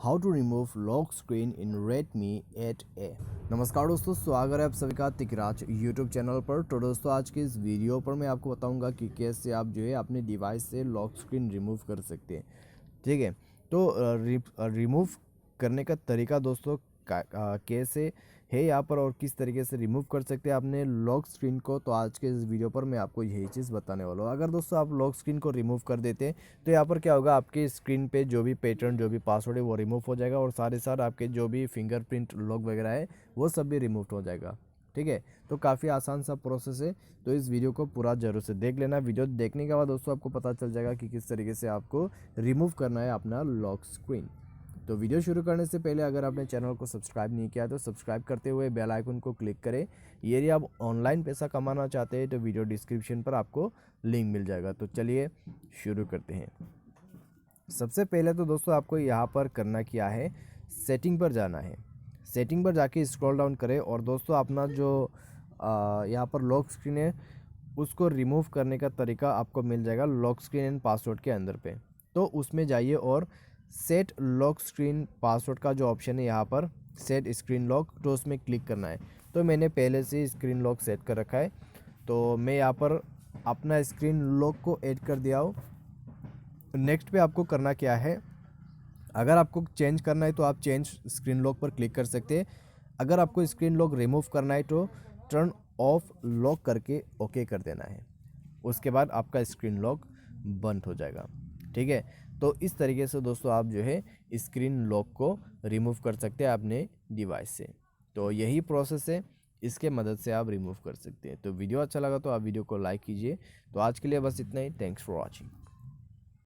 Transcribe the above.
How to remove lock screen in Redmi 8A। नमस्कार दोस्तों, स्वागत है आप सभी का तिकराज यूट्यूब चैनल पर। तो दोस्तों आज के इस वीडियो पर मैं आपको बताऊंगा कि कैसे आप जो है अपने डिवाइस से लॉक स्क्रीन रिमूव कर सकते हैं। ठीक है, तो रिमूव करने का तरीका दोस्तों कैसे है यहाँ पर और किस तरीके से रिमूव कर सकते हैं अपने लॉक स्क्रीन को, तो आज के इस वीडियो पर मैं आपको यही चीज़ बताने वाला हूँ। अगर दोस्तों आप लॉक स्क्रीन को रिमूव कर देते हैं तो यहाँ पर क्या होगा, आपके स्क्रीन पे जो भी पैटर्न जो भी पासवर्ड है वो रिमूव हो जाएगा और साथ ही साथ आपके जो भी फिंगरप्रिंट लॉक वगैरह है वो सब भी रिमूव हो जाएगा। ठीक है, तो काफ़ी आसान सा प्रोसेस है, तो इस वीडियो को पूरा जरूर से देख लेना। वीडियो देखने के बाद दोस्तों आपको पता चल जाएगा कि किस तरीके से आपको रिमूव करना है अपना लॉक स्क्रीन। तो वीडियो शुरू करने से पहले अगर आपने चैनल को सब्सक्राइब नहीं किया तो सब्सक्राइब करते हुए बेल आइकन को क्लिक करें। यदि आप ऑनलाइन पैसा कमाना चाहते हैं तो वीडियो डिस्क्रिप्शन पर आपको लिंक मिल जाएगा। तो चलिए शुरू करते हैं। सबसे पहले तो दोस्तों आपको यहाँ पर करना क्या है, सेटिंग पर जाना है। सेटिंग पर जाके स्क्रॉल डाउन करें और दोस्तों अपना जो यहाँ पर लॉक स्क्रीन है उसको रिमूव करने का तरीका आपको मिल जाएगा लॉक स्क्रीन एंड पासवर्ड के अंदर पे। तो उसमें जाइए और सेट लॉक स्क्रीन पासवर्ड का जो ऑप्शन है यहाँ पर सेट स्क्रीन लॉक, तो उसमें क्लिक करना है। तो मैंने पहले से स्क्रीन लॉक सेट कर रखा है, तो मैं यहाँ पर अपना स्क्रीन लॉक को ऐड कर दिया हूँ। नेक्स्ट पे आपको करना क्या है, अगर आपको चेंज करना है तो आप चेंज स्क्रीन लॉक पर क्लिक कर सकते हैं। अगर आपको स्क्रीन लॉक रिमूव करना है तो टर्न ऑफ लॉक करके ओके कर देना है। उसके बाद आपका स्क्रीन लॉक बंद हो जाएगा। ठीक है, तो इस तरीके से दोस्तों आप जो है स्क्रीन लॉक को रिमूव कर सकते हैं अपने डिवाइस से। तो यही प्रोसेस है, इसके मदद से आप रिमूव कर सकते हैं। तो वीडियो अच्छा लगा तो आप वीडियो को लाइक कीजिए। तो आज के लिए बस इतना ही। Thanks for watching.